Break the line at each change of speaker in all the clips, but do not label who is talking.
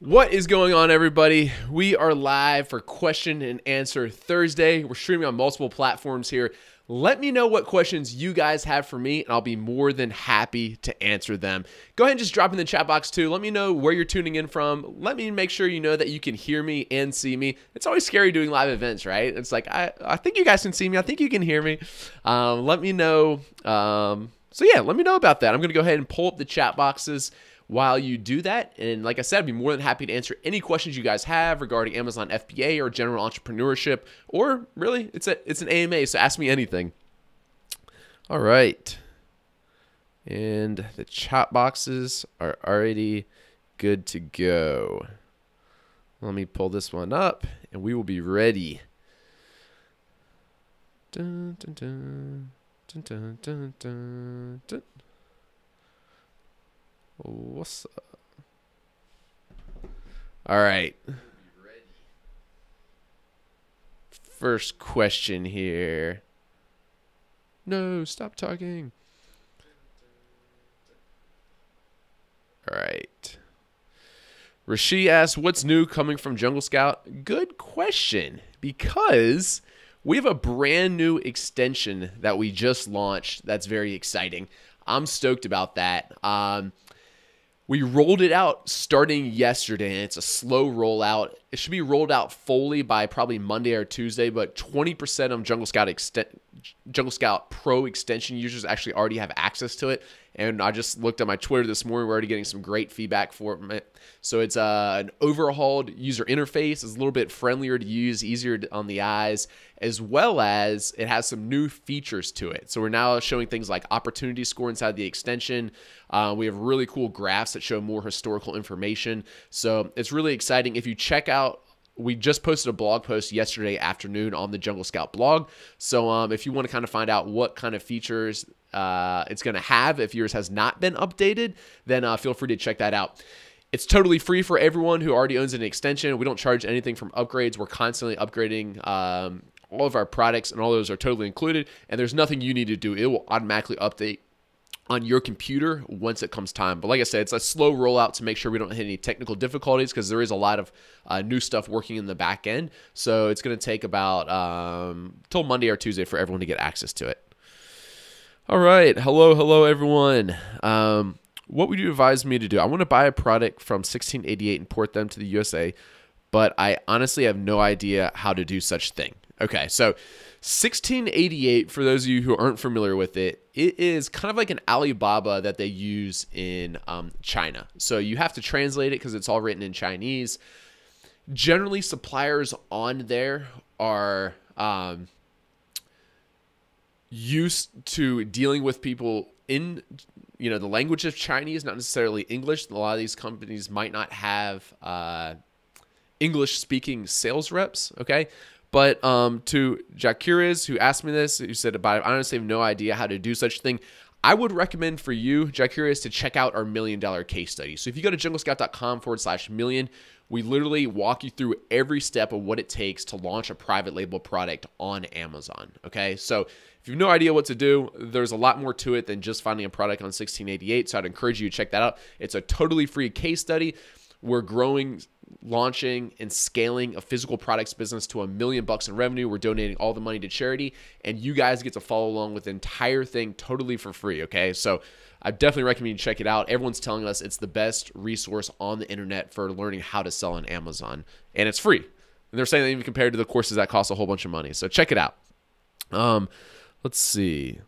What is going on, everybody? We are live for question and answer Thursday. We're streaming on multiple platforms here. Let me know what questions you guys have for me, and I'll be more than happy to answer them. Go ahead and just drop in the chat box too. Let me know where you're tuning in from. Let me make sure you know that you can hear me and see me. It's always scary doing live events, right? It's like, I think you guys can see me. I think you can hear me. Let me know. Let me know about that. I'm going to go ahead and pull up the chat boxes while you do that. And like I said, I'd be more than happy to answer any questions you guys have regarding Amazon FBA or general entrepreneurship, or really it's an AMA, so ask me anything. All right. And the chat boxes are already good to go. Let me pull this one up and we will be ready. Dun, dun, dun, dun, dun, dun, dun, dun. What's up? All right. First question here. No, stop talking. All right. Rashi asks, what's new coming from Jungle Scout? Good question, because we have a brand new extension that we just launched that's very exciting. I'm stoked about that. We rolled it out starting yesterday, and it's a slow rollout. It should be rolled out fully by probably Monday or Tuesday, but 20% of Jungle Scout Pro extension users actually already have access to it. And I just looked at my Twitter this morning. We're already getting some great feedback for it. So it's an overhauled user interface. It's a little bit friendlier to use, easier on the eyes, as well as it has some new features to it. So we're now showing things like opportunity score inside the extension. We have really cool graphs that show more historical information. So it's really exciting. If you check out, we just posted a blog post yesterday afternoon on the Jungle Scout blog. So if you want to kind of find out what kind of features it's going to have, if yours has not been updated, then feel free to check that out. It's totally free for everyone who already owns an extension. We don't charge anything from upgrades. We're constantly upgrading all of our products, and all those are totally included. And there's nothing you need to do. It will automatically update on your computer once it comes time. But like I said, it's a slow rollout to make sure we don't hit any technical difficulties, because there is a lot of new stuff working in the back end. So it's going to take about till Monday or Tuesday for everyone to get access to it. All right. Hello, everyone. What would you advise me to do? I want to buy a product from 1688 and port them to the USA, but I honestly have no idea how to do such thing. Okay, so 1688, for those of you who aren't familiar with it, it is kind of like an Alibaba that they use in China. So you have to translate it because it's all written in Chinese. Generally, suppliers on there are used to dealing with people in the language of Chinese, not necessarily English. A lot of these companies might not have English-speaking sales reps, okay? But to Jacquires, who asked me this, who said, I honestly have no idea how to do such a thing, I would recommend for you, Jacquires, to check out our $1 million case study. So if you go to junglescout.com/million, we literally walk you through every step of what it takes to launch a private label product on Amazon, okay? So if you have no idea what to do, there's a lot more to it than just finding a product on 1688, so I'd encourage you to check that out. It's a totally free case study. We're growing, launching, and scaling a physical products business to $1 million in revenue. We're donating all the money to charity, and you guys get to follow along with the entire thing totally for free, okay? So I definitely recommend you check it out. Everyone's telling us it's the best resource on the internet for learning how to sell on Amazon, and it's free. And they're saying that even compared to the courses that cost a whole bunch of money. So check it out. Let's see.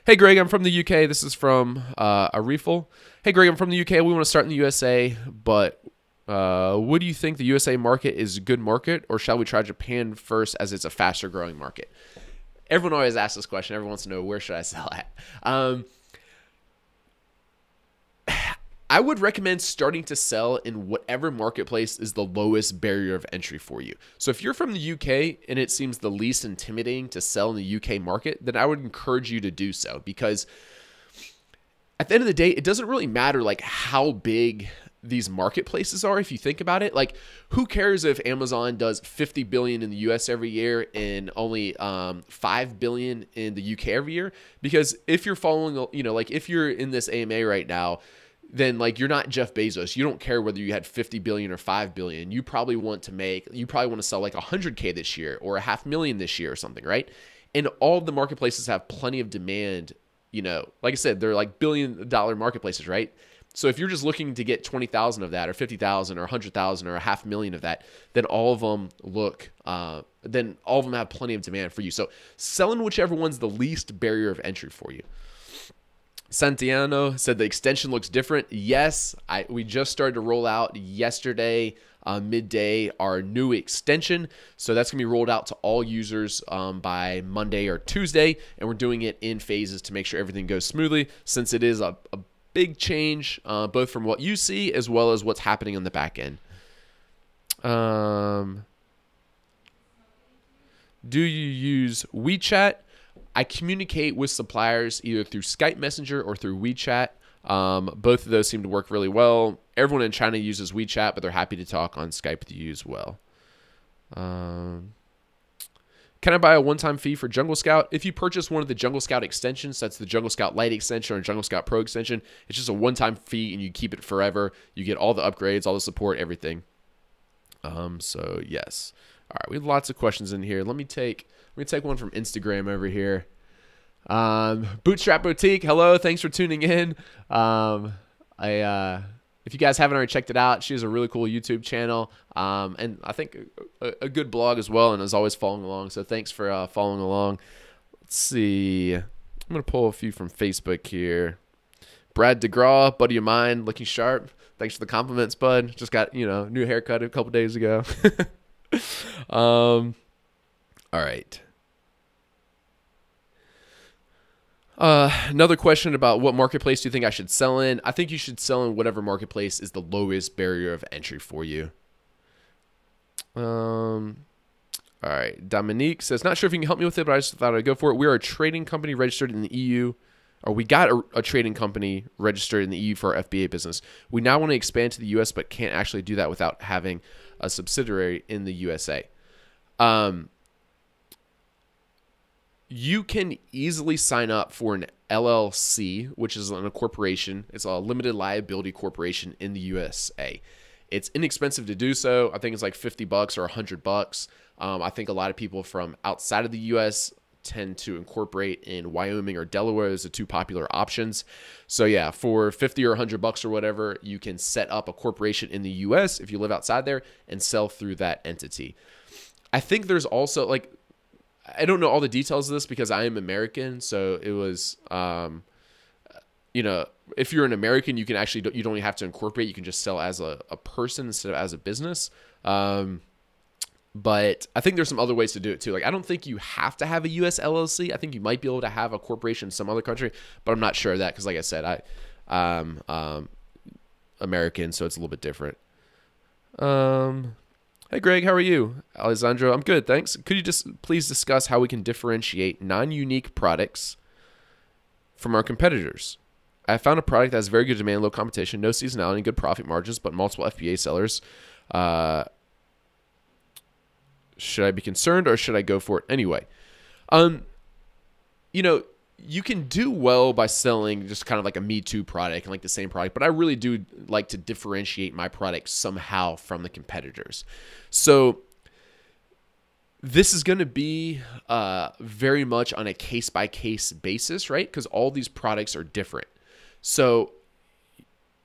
Hey, Greg, I'm from the UK. This is from Arifel. Hey, Greg, I'm from the UK. We want to start in the USA, but what do you think, the USA market is a good market, or shall we try Japan first as it's a faster growing market? Everyone always asks this question. Everyone wants to know, where should I sell at? I would recommend starting to sell in whatever marketplace is the lowest barrier of entry for you. So if you're from the UK and it seems the least intimidating to sell in the UK market, then I would encourage you to do so, because at the end of the day, it doesn't really matter like how big these marketplaces are. If you think about it, like, who cares if Amazon does 50 billion in the US every year and only 5 billion in the UK every year? Because if you're following, like if you're in this AMA right now, then like you're not Jeff Bezos. You don't care whether you had 50 billion or 5 billion. You probably want to sell like 100K this year or 500,000 this year or something, right? And all of the marketplaces have plenty of demand. You know, like I said, they're like $1 billion marketplaces, right? So if you're just looking to get 20,000 of that or 50,000 or 100,000 or 500,000 of that, then all of them have plenty of demand for you. So selling whichever one's the least barrier of entry for you. Santiano said the extension looks different. Yes, we just started to roll out yesterday, midday, our new extension. So that's going to be rolled out to all users by Monday or Tuesday. And we're doing it in phases to make sure everything goes smoothly, since it is a big change, both from what you see as well as what's happening on the back end. Do you use WeChat? I communicate with suppliers either through Skype Messenger or through WeChat. Both of those seem to work really well. Everyone in China uses WeChat, but they're happy to talk on Skype with you as well. Can I buy a one-time fee for Jungle Scout? If you purchase one of the Jungle Scout extensions, that's the Jungle Scout Lite extension or Jungle Scout Pro extension, it's just a one-time fee and you keep it forever. You get all the upgrades, all the support, everything. So yes. All right, we have lots of questions in here. Let me take one from Instagram over here. Bootstrap Boutique, hello, thanks for tuning in. If you guys haven't already checked it out, she has a really cool YouTube channel, and I think a good blog as well, and is always following along. So thanks for following along. Let's see. I'm gonna pull a few from Facebook here. Brad DeGraw, buddy of mine, looking sharp. Thanks for the compliments, bud. Just got new haircut a couple days ago. All right. Another question about what marketplace do you think I should sell in? I think you should sell in whatever marketplace is the lowest barrier of entry for you. All right. Dominique says, not sure if you can help me with it, but I just thought I'd go for it. We are a trading company registered in the EU, or we got a trading company registered in the EU for our FBA business. We now want to expand to the US, but can't actually do that without having a subsidiary in the USA. You can easily sign up for an LLC, which is a corporation. It's a limited liability corporation in the USA. It's inexpensive to do so. I think it's like $50 or $100. I think a lot of people from outside of the US tend to incorporate in Wyoming or Delaware as the two popular options. So yeah, for $50 or $100 or whatever, you can set up a corporation in the US if you live outside there and sell through that entity. I think there's also I don't know all the details of this because I am American. So it was, if you're an American, you don't even have to incorporate. You can just sell as a person instead of as a business. But I think there's some other ways to do it too. Like, I don't think you have to have a US LLC. I think you might be able to have a corporation in some other country, but I'm not sure of that because, like I said, I'm American, so it's a little bit different. Hey, Greg, how are you? Alessandro, I'm good, thanks. Could you just please discuss how we can differentiate non-unique products from our competitors? I found a product that has very good demand, low competition, no seasonality, good profit margins, but multiple FBA sellers. Should I be concerned or should I go for it anyway? You can do well by selling just kind of like a Me Too product and like the same product, but I really do like to differentiate my product somehow from the competitors. So this is going to be very much on a case-by-case basis, right? Because all these products are different. So,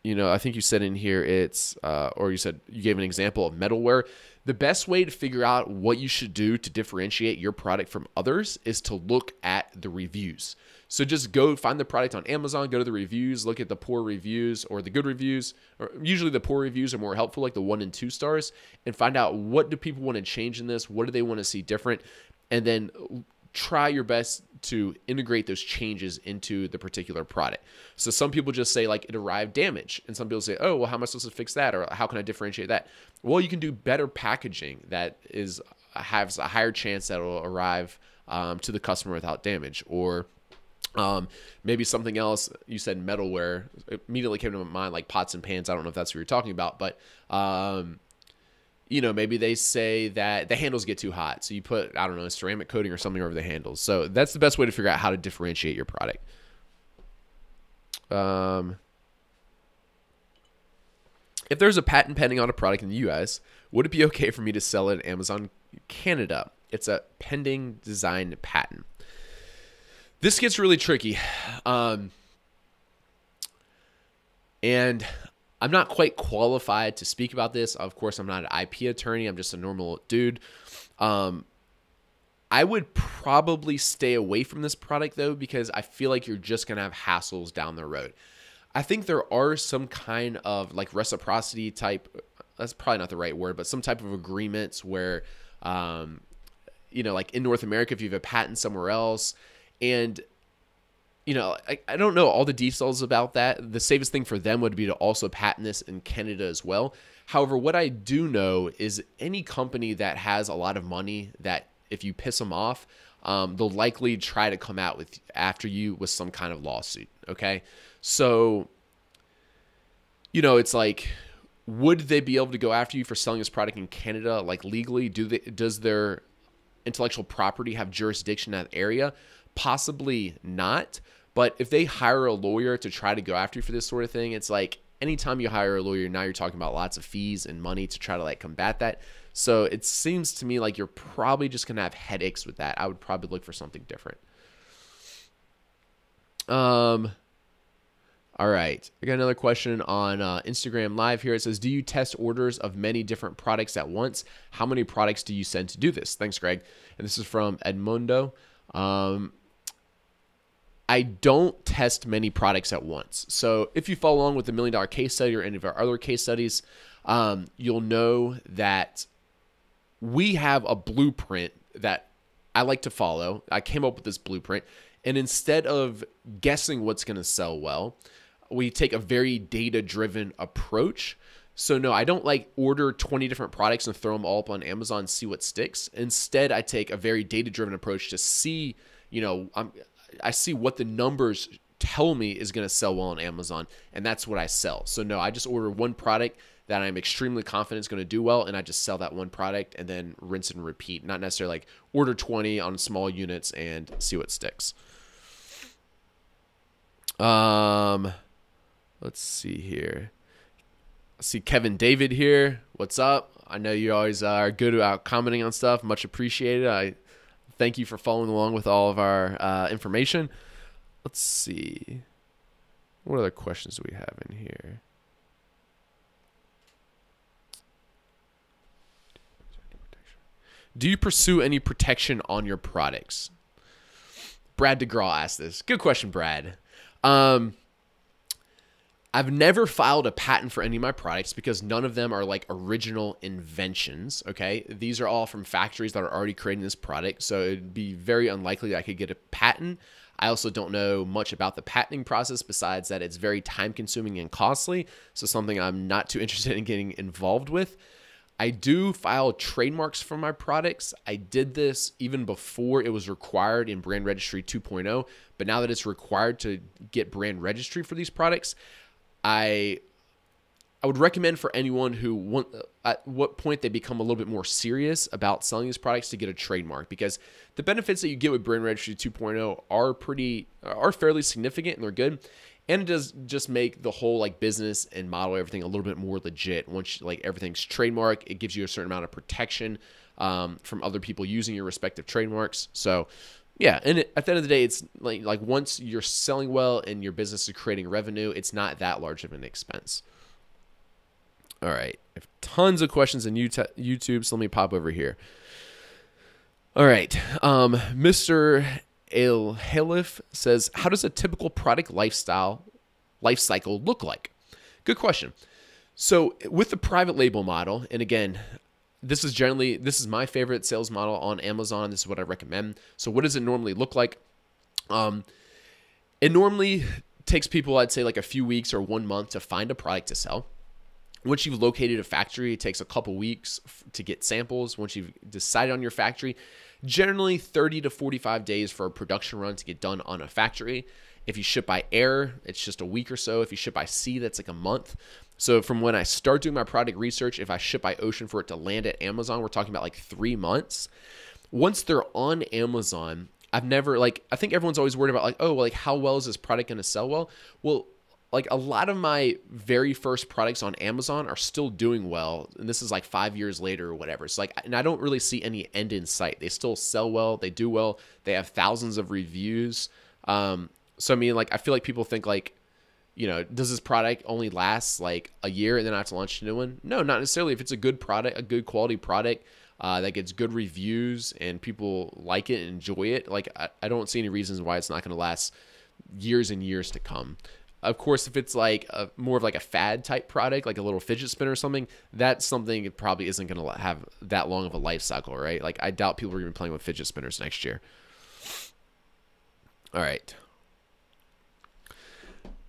I think you said in here or you gave an example of metalware. The best way to figure out what you should do to differentiate your product from others is to look at the reviews. So just go find the product on Amazon, go to the reviews, look at the poor reviews or the good reviews. Or usually the poor reviews are more helpful, like the 1 and 2 stars, and find out what do people want to change in this, what do they want to see different, and then try your best to integrate those changes into the particular product. So some people just say like it arrived damaged, and some people say, oh, well, how am I supposed to fix that? Or how can I differentiate that? Well, you can do better packaging that has a higher chance that it will arrive to the customer without damage. Or maybe something else. You said metalware. It immediately came to my mind like pots and pans. I don't know if that's what you're talking about, but maybe they say that the handles get too hot. So you put, I don't know, a ceramic coating or something over the handles. So that's the best way to figure out how to differentiate your product. If there's a patent pending on a product in the US, would it be okay for me to sell it at Amazon Canada? It's a pending design patent. This gets really tricky. And I'm not quite qualified to speak about this. Of course, I'm not an IP attorney. I'm just a normal dude. I would probably stay away from this product, though, because I feel like you're just going to have hassles down the road. I think there are some kind of like reciprocity type, that's probably not the right word, but some type of agreements where, like in North America, if you have a patent somewhere else, and I don't know all the details about that. The safest thing for them would be to also patent this in Canada as well. However, what I do know is any company that has a lot of money, that if you piss them off, they'll likely try to come out after you with some kind of lawsuit. Okay. So, it's like, would they be able to go after you for selling this product in Canada, like legally? Does their intellectual property have jurisdiction in that area? Possibly not. But if they hire a lawyer to try to go after you for this sort of thing, it's like anytime you hire a lawyer, now you're talking about lots of fees and money to try to like combat that. So it seems to me like you're probably just going to have headaches with that. I would probably look for something different. All right. I got another question on Instagram Live here. It says, do you test orders of many different products at once? How many products do you send to do this? Thanks, Greg. And this is from Edmundo. I don't test many products at once. So if you follow along with the $1 Million Case Study or any of our other case studies, you'll know that we have a blueprint that I like to follow. I came up with this blueprint, and instead of guessing what's going to sell well, we take a very data-driven approach. So no, I don't like order 20 different products and throw them all up on Amazon and see what sticks. Instead, I take a very data-driven approach to see, I see what the numbers tell me is going to sell well on Amazon, and that's what I sell. So no, I just order one product that I'm extremely confident is going to do well, and I just sell that one product and then rinse and repeat. Not necessarily like order 20 on small units and see what sticks. Let's see here. I see Kevin David here. What's up? I know you always are good about commenting on stuff. Much appreciated. I thank you for following along with all of our information. Let's see. What other questions do we have in here? Do you pursue any protection on your products? Brad DeGraw asked this. Good question, Brad. I've never filed a patent for any of my products because none of them are like original inventions, okay? These are all from factories that are already creating this product, so it'd be very unlikely that I could get a patent. I also don't know much about the patenting process besides that it's very time-consuming and costly, so something I'm not too interested in getting involved with. I do file trademarks for my products. I did this even before it was required in Brand Registry 2.0, but now that it's required to get brand registry for these products, I would recommend for anyone who at what point they become a little bit more serious about selling these products to get a trademark, because the benefits that you get with Brand Registry 2.0 are fairly significant and they're good. And it does just make the whole like business and model everything a little bit more legit. Once like everything's trademark, it gives you a certain amount of protection from other people using your respective trademarks. So yeah, and at the end of the day, it's like once you're selling well and your business is creating revenue, it's not that large of an expense. All right, I have tons of questions in YouTube, so let me pop over here. All right, Mr. Halif says, how does a typical product life cycle look like? Good question. So with the private label model, and again, this is my favorite sales model on Amazon. This is what I recommend. So what does it normally look like? It normally takes people, I'd say like a few weeks or 1 month to find a product to sell. Once you've located a factory, it takes a couple weeks to get samples. Once you've decided on your factory, generally 30 to 45 days for a production run to get done on a factory. If you ship by air, it's just a week or so. If you ship by sea, that's like a month. So from when I start doing my product research, if I ship by ocean for it to land at Amazon, we're talking about like 3 months. Once they're on Amazon, I think everyone's always worried about like, oh, well, like how well is this product going to sell well? Well, like a lot of my very first products on Amazon are still doing well. And this is like 5 years later or whatever. So like, and I don't really see any end in sight. They still sell well. They do well. They have thousands of reviews. So I mean, like, I feel like people think like, you know, does this product only last like a year and then I have to launch a new one? No, not necessarily. If it's a good product, a good quality product that gets good reviews and people like it and enjoy it, like I don't see any reasons why it's not going to last years and years to come. Of course, if it's like more of like a fad type product, like a little fidget spinner or something, that's something it probably isn't going to have that long of a life cycle, right? Like I doubt people are even playing with fidget spinners next year. All right.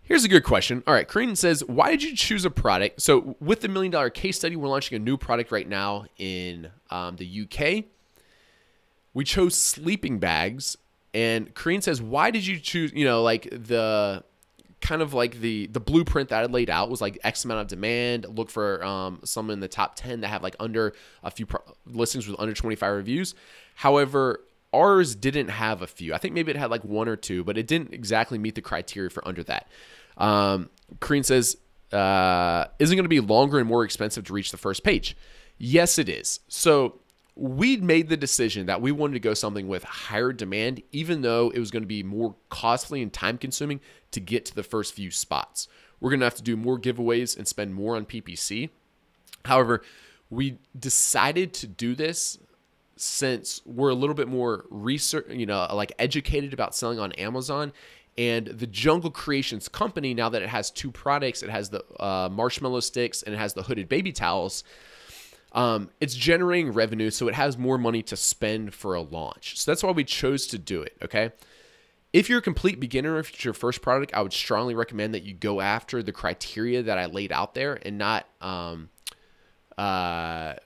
Here's a good question. All right, Kareen says, why did you choose a product? So with the $1 Million Case Study, we're launching a new product right now in the UK. We chose sleeping bags. And Kareen says, why did you choose, you know, like the kind of like the blueprint that I laid out was like X amount of demand. Look for some in the top 10 that have like under a few listings with under 25 reviews. However, ours didn't have a few. I think maybe it had like 1 or 2, but it didn't exactly meet the criteria for under that. Kareen says, isn't going to be longer and more expensive to reach the first page? Yes, it is. So we'd made the decision that we wanted to go something with higher demand, even though it was going to be more costly and time consuming to get to the first few spots. We're going to have to do more giveaways and spend more on PPC. However, we decided to do this since we're a little bit more research, you know, like educated about selling on Amazon. And the Jungle Creations company, now that it has 2 products, it has the marshmallow sticks and it has the hooded baby towels. It's generating revenue, so it has more money to spend for a launch. So that's why we chose to do it, okay? If you're a complete beginner, if it's your first product, I would strongly recommend that you go after the criteria that I laid out there and not kind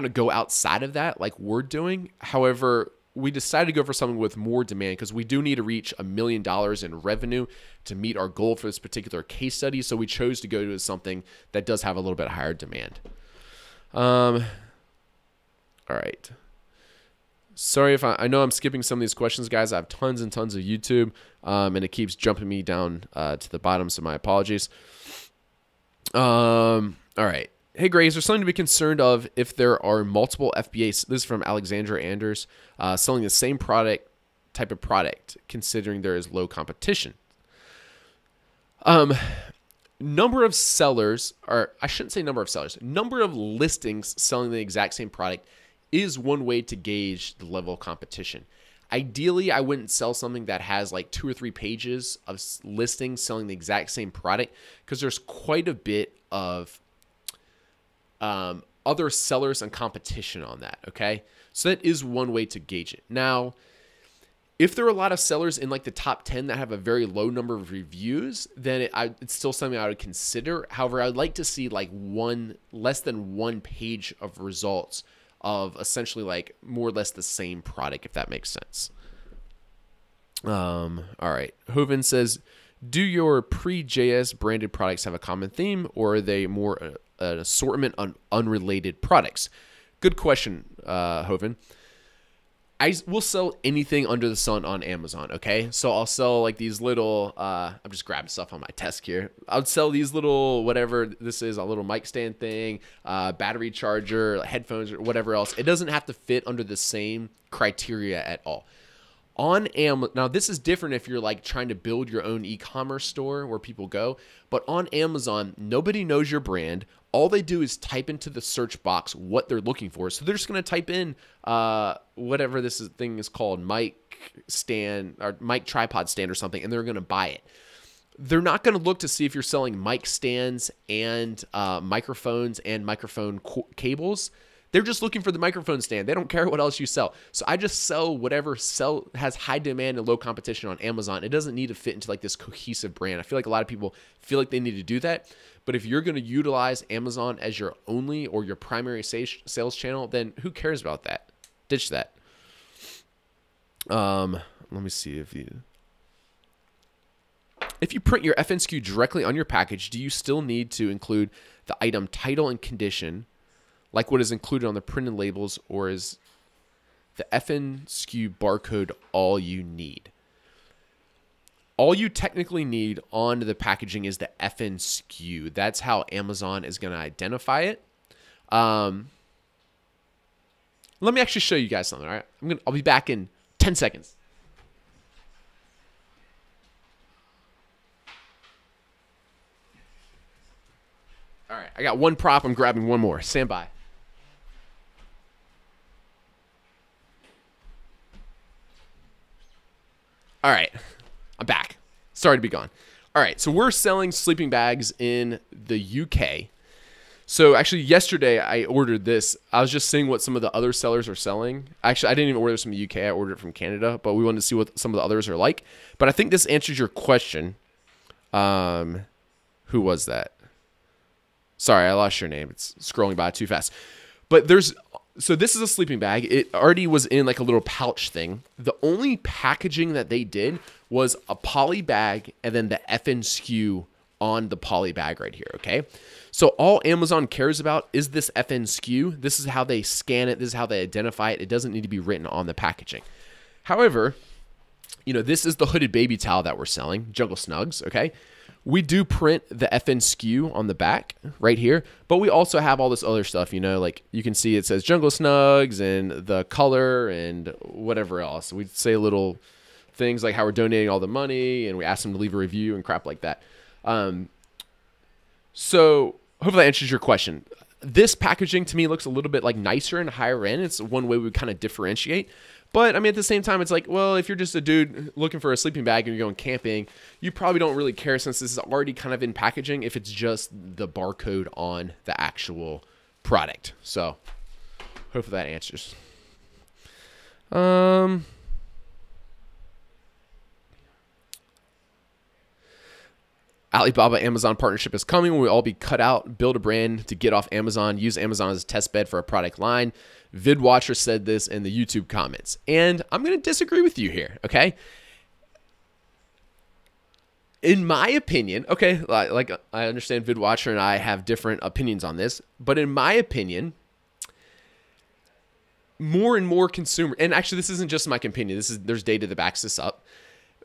of go outside of that like we're doing. However, we decided to go for something with more demand because we do need to reach $1 million in revenue to meet our goal for this particular case study. So we chose to go to something that does have a little bit higher demand. All right. Sorry if I know I'm skipping some of these questions, guys. I have tons and tons of YouTube, and it keeps jumping me down to the bottom, so my apologies. All right. Hey, Gray, is there something to be concerned of if there are multiple FBAs? This is from Alexandra Anders, selling the same type of product, considering there is low competition. Number of sellers, or I shouldn't say number of sellers, number of listings selling the exact same product is one way to gauge the level of competition. Ideally, I wouldn't sell something that has like 2 or 3 pages of listings selling the exact same product because there's quite a bit of other sellers and competition on that, okay? So that is one way to gauge it. Now, if there are a lot of sellers in like the top 10 that have a very low number of reviews, then it's still something I would consider. However, I'd like to see like less than 1 page of results of essentially like more or less the same product, if that makes sense. All right. Hovind says, do your pre-JS branded products have a common theme, or are they more an assortment on unrelated products? Good question, Hovind. I will sell anything under the sun on Amazon, okay? So I'll sell like these little, I'm just grabbing stuff on my desk here. I'll sell these little, whatever this is, a little mic stand thing, battery charger, headphones, or whatever else. It doesn't have to fit under the same criteria at all. On Amazon, now this is different if you're like trying to build your own e-commerce store where people go, but on Amazon, nobody knows your brand. All they do is type into the search box what they're looking for. So they're just going to type in whatever thing is called, mic stand or mic tripod stand or something, and they're going to buy it. They're not going to look to see if you're selling mic stands and microphones and microphone cables. They're just looking for the microphone stand. They don't care what else you sell. So I just sell whatever has high demand and low competition on Amazon. It doesn't need to fit into like this cohesive brand. I feel like a lot of people feel like they need to do that. But if you're going to utilize Amazon as your only or your primary sales channel, then who cares about that? Ditch that. Let me see if you print your FNSKU directly on your package, do you still need to include the item title and condition like what is included on the printed labels, or is the FNSKU barcode all you need? All you technically need on the packaging is the FN SKU. That's how Amazon is going to identify it. Let me actually show you guys something. All right, I'll be back in 10 seconds. All right, I got one prop. I'm grabbing one more. Stand by. All right, I'm back. Sorry to be gone. All right, so we're selling sleeping bags in the UK. So actually yesterday I ordered this. I was just seeing what some of the other sellers are selling. Actually, I didn't even order this from the UK. I ordered it from Canada, but we wanted to see what some of the others are like. But I think this answers your question. Who was that? Sorry, I lost your name. It's scrolling by too fast. But so this is a sleeping bag. It already was in like a little pouch thing. The only packaging that they did was a poly bag and then the FN SKU on the poly bag right here, okay? So all Amazon cares about is this FN SKU. This is how they scan it. This is how they identify it. It doesn't need to be written on the packaging. However, this is the hooded baby towel that we're selling, Jungle Snugs, okay? We do print the FN SKU on the back right here, but we also have all this other stuff, like you can see it says Jungle Snugs and the color and whatever else. We say little things like how we're donating all the money and we ask them to leave a review and crap like that. So hopefully that answers your question. This packaging to me looks a little bit like nicer and higher end. It's one way we kind of differentiate. But I mean, at the same time, it's like, well, if you're just a dude looking for a sleeping bag and you're going camping, you probably don't really care since this is already kind of in packaging if it's just the barcode on the actual product. So hopefully that answers. Alibaba Amazon partnership is coming. We'll all be cut out, build a brand to get off Amazon, use Amazon as a test bed for a product line. VidWatcher said this in the YouTube comments. And I'm going to disagree with you here, okay? In my opinion, okay, like I understand VidWatcher and I have different opinions on this, but in my opinion, more and more consumer, and actually this isn't just my opinion, there's data that backs this up.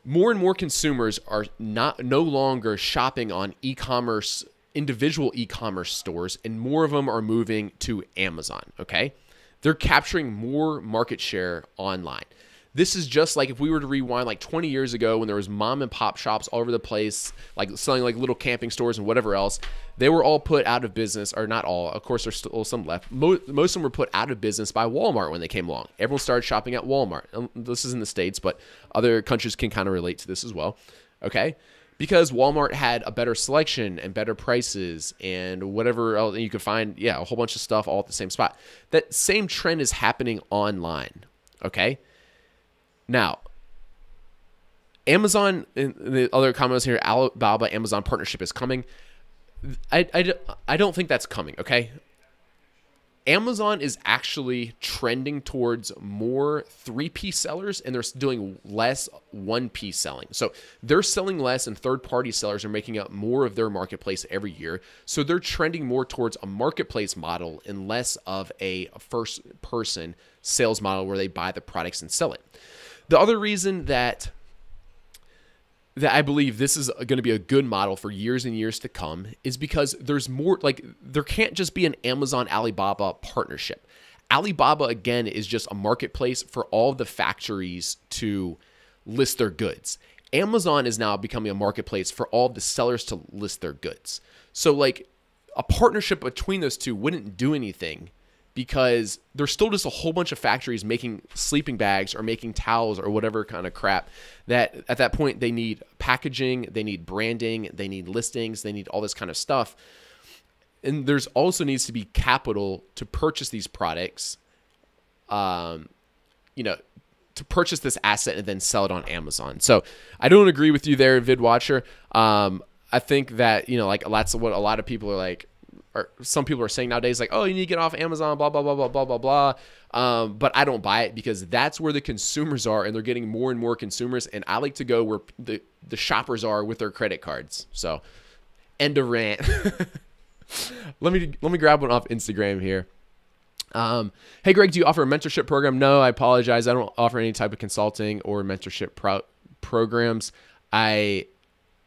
More and more consumers are no longer shopping on e-commerce, individual e-commerce stores, and more of them are moving to Amazon, okay? They're capturing more market share online. This is just like if we were to rewind like 20 years ago when there was mom and pop shops all over the place, like selling like little camping stores and whatever else. They were all put out of business, or not all. Of course, there's still some left. Most of them were put out of business by Walmart when they came along. Everyone started shopping at Walmart. This is in the States, but other countries can kind of relate to this as well, okay? Because Walmart had a better selection and better prices and whatever else you could find, a whole bunch of stuff all at the same spot. That same trend is happening online, okay? Now, Amazon, and the other comments here, Alibaba Amazon partnership is coming. I don't think that's coming, okay? Amazon is actually trending towards more 3P sellers, and they're doing less 1P selling. So they're selling less, and third-party sellers are making up more of their marketplace every year. So they're trending more towards a marketplace model and less of a first-person sales model where they buy the products and sell it. The other reason that I believe this is going to be a good model for years and years to come is because there's more, like, there can't just be an Amazon Alibaba partnership. Alibaba, again, is just a marketplace for all the factories to list their goods. Amazon is now becoming a marketplace for all the sellers to list their goods. So, like, a partnership between those two wouldn't do anything because there's still just a whole bunch of factories making sleeping bags or making towels or whatever kind of crap that at that point they need packaging, they need branding, they need listings, they need all this kind of stuff. And there's also needs to be capital to purchase these products, to purchase this asset and then sell it on Amazon. So I don't agree with you there, VidWatcher. I think that, like that's what a lot of people are like, or some people are saying nowadays, like, oh, you need to get off Amazon, blah, blah, blah, blah, blah, blah, blah. But I don't buy it because that's where the consumers are, and they're getting more and more consumers. And I like to go where the shoppers are with their credit cards. So, end of rant. Let me grab one off Instagram here. Hey, Greg, do you offer a mentorship program? No, I apologize. I don't offer any type of consulting or mentorship programs. I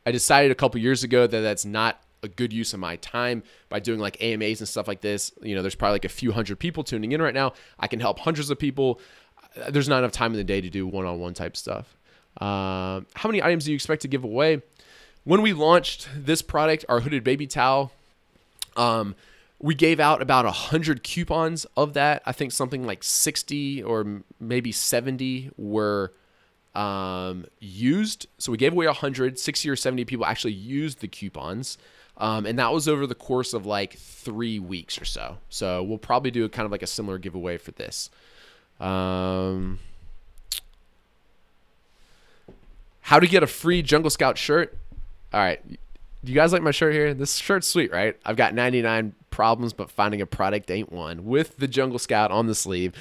decided a couple years ago that that's not a good use of my time by doing like AMAs and stuff like this. There's probably like a few hundred people tuning in right now. I can help hundreds of people. There's not enough time in the day to do one-on-one type stuff. How many items do you expect to give away? When we launched this product, our hooded baby towel, we gave out about 100 coupons of that. I think something like 60 or maybe 70 were used. So we gave away 100, 60 or 70 people actually used the coupons. And that was over the course of like 3 weeks or so. So we'll probably do kind of like a similar giveaway for this. How to get a free Jungle Scout shirt. All right. Do you guys like my shirt here? This shirt's sweet, right? I've got 99 problems, but finding a product ain't one, with the Jungle Scout on the sleeve.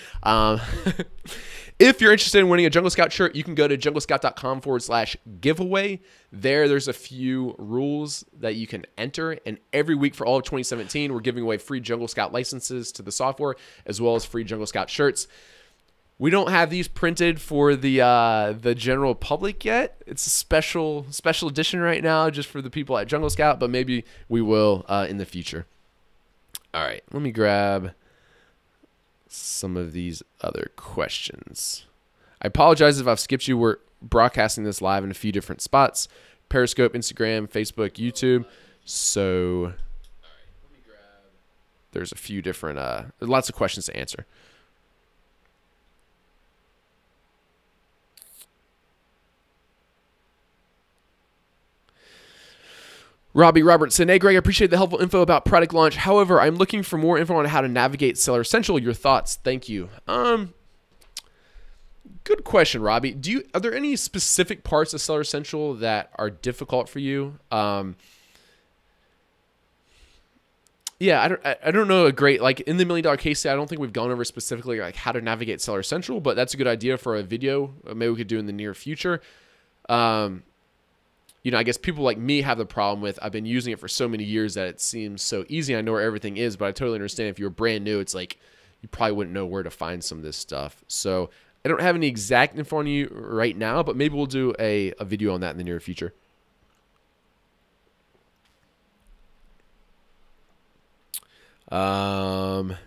If you're interested in winning a Jungle Scout shirt, you can go to junglescout.com/giveaway. There's a few rules that you can enter. And every week for all of 2017, we're giving away free Jungle Scout licenses to the software, as well as free Jungle Scout shirts. We don't have these printed for the general public yet. It's a special edition right now just for the people at Jungle Scout, but maybe we will in the future. All right, let me grab some of these other questions. I apologize if I've skipped you. We're broadcasting this live in a few different spots: Periscope, Instagram, Facebook, YouTube. So there's a few different, lots of questions to answer. Robbie Robertson, hey Greg, I appreciate the helpful info about product launch. However, I'm looking for more info on how to navigate Seller Central. Your thoughts? Thank you. Good question, Robbie. Are there any specific parts of Seller Central that are difficult for you? Yeah, I don't know a great, like in the $1 Million Case, I don't think we've gone over specifically like how to navigate Seller Central, but that's a good idea for a video. Maybe we could do in the near future. I guess people like me have the problem with, I've been using it for so many years that it seems so easy. I know where everything is, but I totally understand if you're brand new, it's like you probably wouldn't know where to find some of this stuff. So I don't have any exact info on you right now, but maybe we'll do a video on that in the near future. What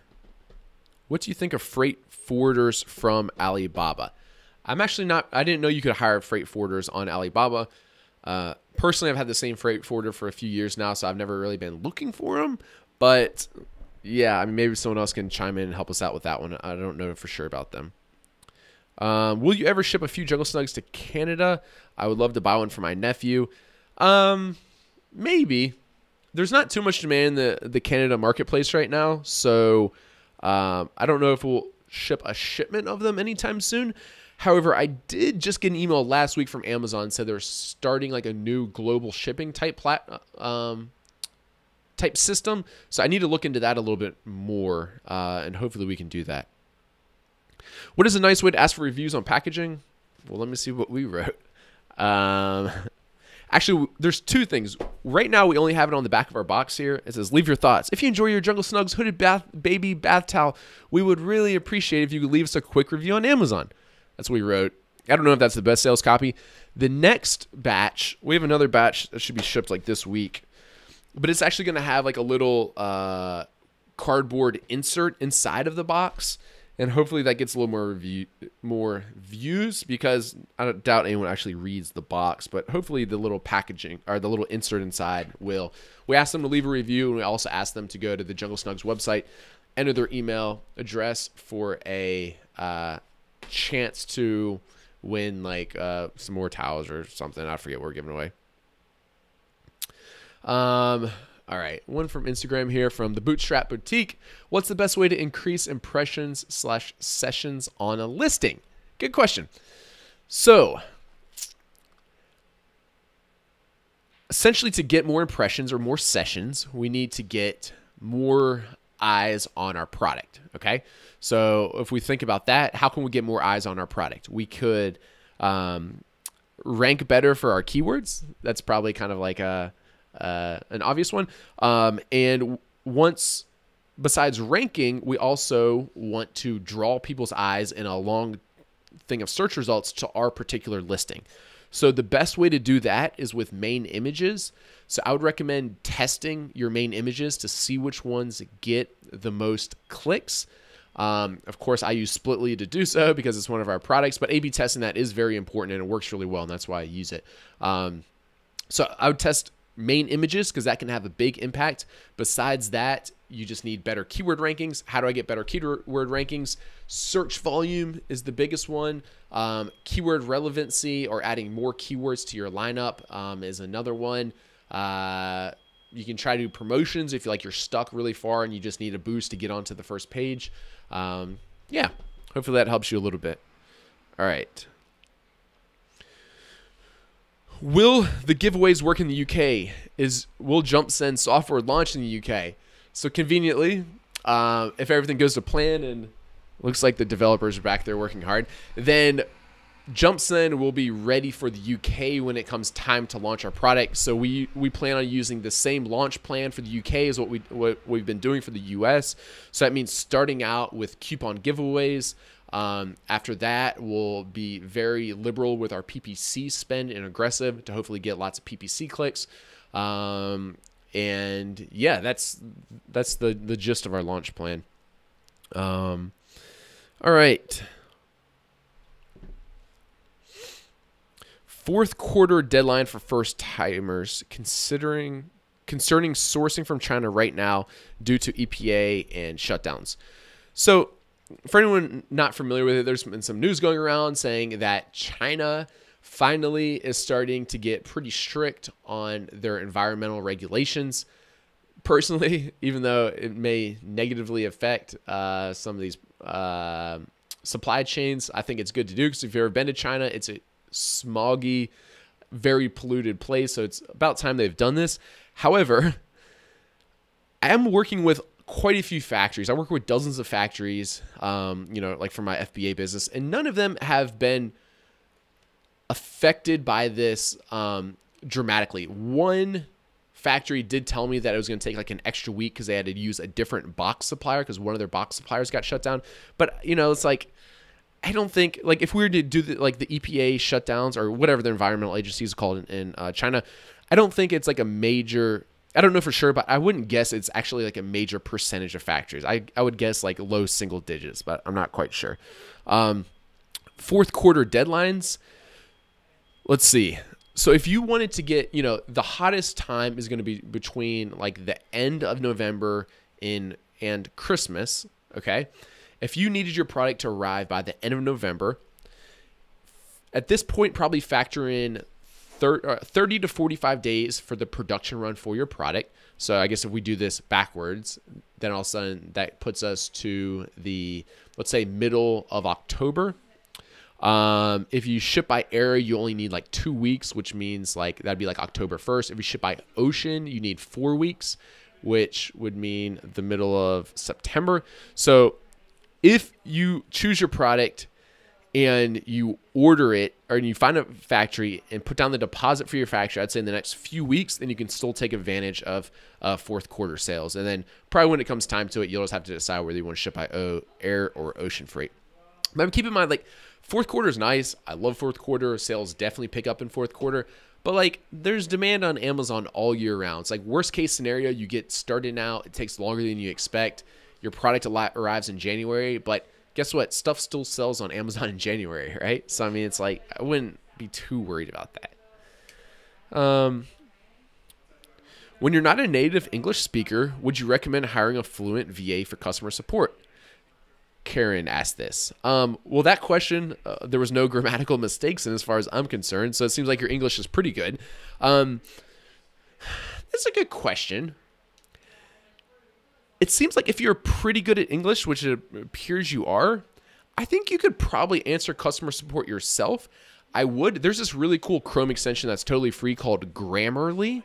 do you think of freight forwarders from Alibaba? I didn't know you could hire freight forwarders on Alibaba. Personally, I've had the same freight forwarder for a few years now, so I've never really been looking for them. But yeah, I mean, maybe someone else can chime in and help us out with that one. I don't know for sure about them. Will you ever ship a few Jungle Snugs to Canada? I would love to buy one for my nephew. Maybe. There's not too much demand in the Canada marketplace right now, so I don't know if we'll ship a shipment of them anytime soon. However, I did just get an email last week from Amazon, said they're starting like a new global shipping type system. So I need to look into that a little bit more, and hopefully we can do that. What is a nice way to ask for reviews on packaging? Well, let me see what we wrote. Actually, there's two things. Right now, we only have it on the back of our box here. It says, leave your thoughts. If you enjoy your Jungle Snugs hooded baby bath towel, we would really appreciate if you could leave us a quick review on Amazon. That's what we wrote. I don't know if that's the best sales copy. The next batch, we have another batch that should be shipped like this week, but it's actually going to have like a little cardboard insert inside of the box, and hopefully that gets a little more views, because I don't doubt anyone actually reads the box, but hopefully the little packaging or the little insert inside will. We asked them to leave a review, and we also asked them to go to the Jungle Snugs website, enter their email address for a chance to win like some more towels or something. I forget what we're giving away. All right, one from Instagram here from the Bootstrap Boutique. What's the best way to increase impressions / sessions on a listing? Good question. So essentially, to get more impressions or more sessions, we need to get more eyes on our product. Okay. So if we think about that, how can we get more eyes on our product? We could rank better for our keywords. That's probably kind of like an obvious one. And once, besides ranking, we also want to draw people's eyes in a long thing of search results to our particular listing. So the best way to do that is with main images. So I would recommend testing your main images to see which ones get the most clicks. Of course, I use Splitly to do so because it's one of our products, but A/B testing that is very important and it works really well, and that's why I use it. So I would test main images because that can have a big impact. Besides that, you just need better keyword rankings. How do I get better keyword rankings? Search volume is the biggest one. Keyword relevancy, or adding more keywords to your lineup, is another one. You can try to do promotions if you're stuck really far and you just need a boost to get onto the first page. Yeah, hopefully that helps you a little bit. All right. Will the giveaways work in the UK? Will JumpSend software launch in the UK? So conveniently, if everything goes to plan and looks like the developers are back there working hard, then JumpSend will be ready for the UK when it comes time to launch our product. So we plan on using the same launch plan for the UK as what we've been doing for the US. So that means starting out with coupon giveaways. After that, we'll be very liberal with our PPC spend and aggressive to hopefully get lots of PPC clicks. And yeah, that's the gist of our launch plan. All right. Fourth quarter deadline for first timers concerning sourcing from China right now due to EPA and shutdowns. So for anyone not familiar with it, there's been some news going around saying that China finally is starting to get pretty strict on their environmental regulations. Personally, even though it may negatively affect some of these supply chains, I think it's good to do, because if you've ever been to China, it's a smoggy, very polluted place. So it's about time they've done this. However, I am working with quite a few factories. I work with dozens of factories, like for my FBA business, and none of them have been affected by this dramatically. One factory did tell me that it was going to take like an extra week because they had to use a different box supplier because one of their box suppliers got shut down. But, it's like, I don't think, like, if we were to do the EPA shutdowns or whatever the environmental agency is called in China, I don't think it's like a major, I don't know for sure, but I wouldn't guess it's actually like a major percentage of factories. I would guess like low single digits, but I'm not quite sure. Fourth quarter deadlines. Let's see. So if you wanted to get, the hottest time is going to be between like the end of November and Christmas, okay? If you needed your product to arrive by the end of November, at this point, probably factor in 30 to 45 days for the production run for your product. So I guess if we do this backwards, then all of a sudden that puts us to the, let's say, middle of October. If you ship by air, you only need like 2 weeks, which means like that'd be like October 1st. If you ship by ocean, you need 4 weeks, which would mean the middle of September. So if you choose your product and you order it, or you find a factory and put down the deposit for your factory, I'd say in the next few weeks, then you can still take advantage of fourth quarter sales. And then probably when it comes time to it, you'll just have to decide whether you want to ship by air or ocean freight. But keep in mind, like, fourth quarter is nice. I love fourth quarter. Sales definitely pick up in fourth quarter. But like, there's demand on Amazon all year round. It's like worst case scenario, you get started now. It takes longer than you expect. Your product arrives in January, but guess what? Stuff still sells on Amazon in January, right? So, I mean, it's like, I wouldn't be too worried about that. When you're not a native English speaker, would you recommend hiring a fluent VA for customer support? Karen asked this. Well, that question, there was no grammatical mistakes in as far as I'm concerned, so it seems like your English is pretty good. That's a good question. It seems like if you're pretty good at English, which it appears you are, I think you could probably answer customer support yourself. There's this really cool Chrome extension that's totally free called Grammarly.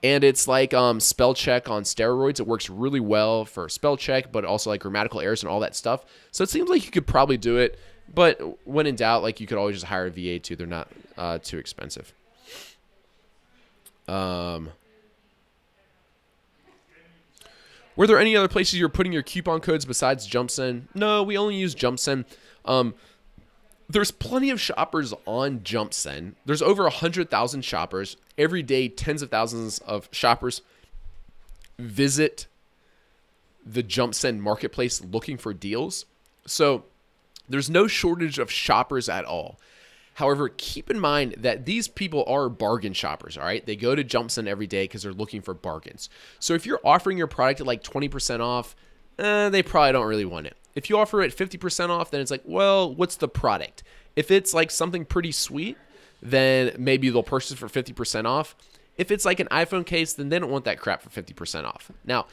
And it's like spell check on steroids. It works really well for spell check, but also like grammatical errors and all that stuff. So it seems like you could probably do it. But when in doubt, like, you could always just hire a VA too. They're not too expensive. Were there any other places you're putting your coupon codes besides JumpSend? No, we only use JumpSend. there's plenty of shoppers on JumpSend. There's over 100,000 shoppers. Every day, tens of thousands of shoppers visit the JumpSend marketplace looking for deals. So there's no shortage of shoppers at all. However, keep in mind that these people are bargain shoppers, all right? They go to JumpSend every day because they're looking for bargains. So if you're offering your product at like 20% off, they probably don't really want it. If you offer it 50% off, then it's like, well, what's the product? If it's like something pretty sweet, then maybe they'll purchase for 50% off. If it's like an iPhone case, then they don't want that crap for 50% off. Now,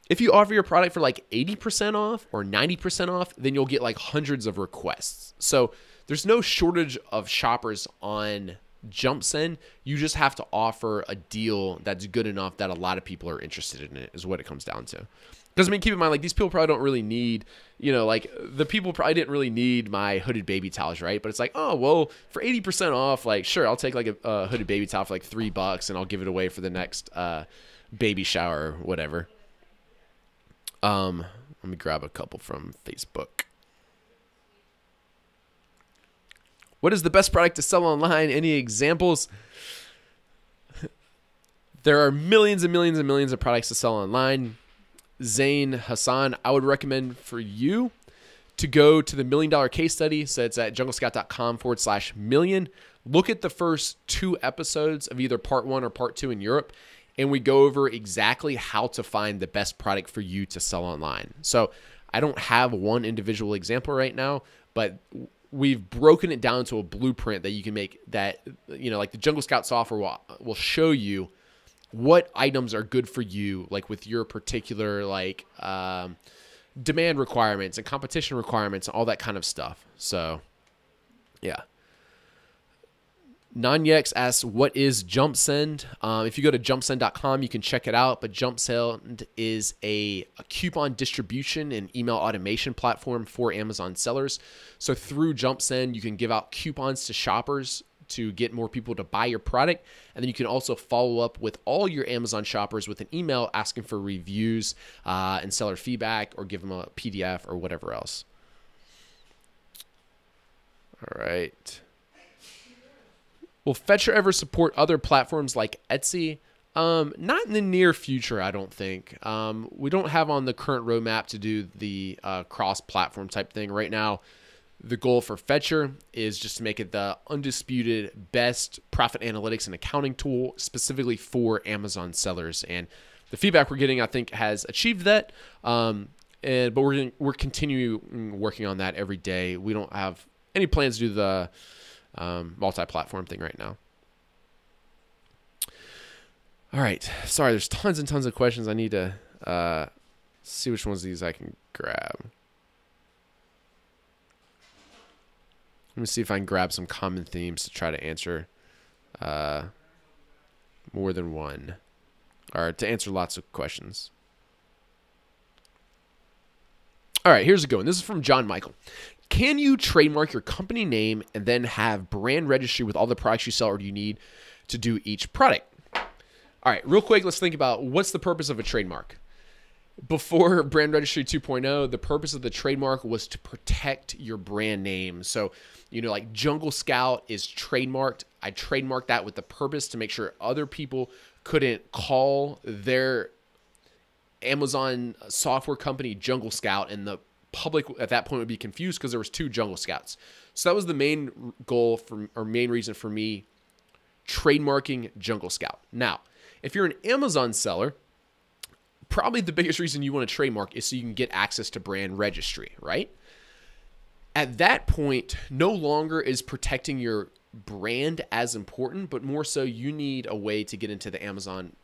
if you offer your product for like 80% off or 90% off, then you'll get like hundreds of requests. So there's no shortage of shoppers on JumpSend. You just have to offer a deal that's good enough that a lot of people are interested in it, is what it comes down to. Because, I mean, keep in mind, like, these people probably don't really need, like, the people probably didn't really need my hooded baby towels, right? But it's like, oh, well, for 80% off, like, sure, I'll take, like, a hooded baby towel for, like, $3, and I'll give it away for the next baby shower or whatever. Let me grab a couple from Facebook. What is the best product to sell online? Any examples? There are millions and millions and millions of products to sell online. Zain Hassan, I would recommend for you to go to the $1 Million Case Study. So it's at junglescout.com/million. Look at the first 2 episodes of either part 1 or part 2 in Europe, and we go over exactly how to find the best product for you to sell online. So I don't have one individual example right now, but we've broken it down to a blueprint that you can make that, like the Jungle Scout software will show you what items are good for you, like with your particular like demand requirements and competition requirements and all that kind of stuff. So, yeah. Nanyex asks, what is JumpSend? If you go to jumpsend.com, you can check it out. But JumpSend is a coupon distribution and email automation platform for Amazon sellers. So through JumpSend, you can give out coupons to shoppers to get more people to buy your product. And then you can also follow up with all your Amazon shoppers with an email asking for reviews and seller feedback, or give them a PDF or whatever else. All right. Will Fetcher ever support other platforms like Etsy? Not in the near future, I don't think. We don't have on the current roadmap to do the cross-platform type thing. Right now, the goal for Fetcher is just to make it the undisputed best profit analytics and accounting tool specifically for Amazon sellers. And the feedback we're getting, I think, has achieved that. But we're continuing working on that every day. We don't have any plans to do the multi-platform thing right now. All right. Sorry, there's tons and tons of questions. I need to see which ones of these I can grab. Let me see if I can grab some common themes to try to answer more than one, or to answer lots of questions. All right, here's a good one. This is from John Michael. Can you trademark your company name and then have brand registry with all the products you sell, or do you need to do each product? All right, real quick, let's think about what's the purpose of a trademark. Before Brand Registry 2.0, the purpose of the trademark was to protect your brand name. So, like Jungle Scout is trademarked. I trademarked that with the purpose to make sure other people couldn't call their Amazon software company Jungle Scout, and the public at that point would be confused because there was 2 Jungle Scouts. So that was the main goal or main reason for me trademarking Jungle Scout. Now, if you're an Amazon seller, probably the biggest reason you want to trademark is so you can get access to brand registry, right? At that point, no longer is protecting your brand as important, but more so you need a way to get into the Amazon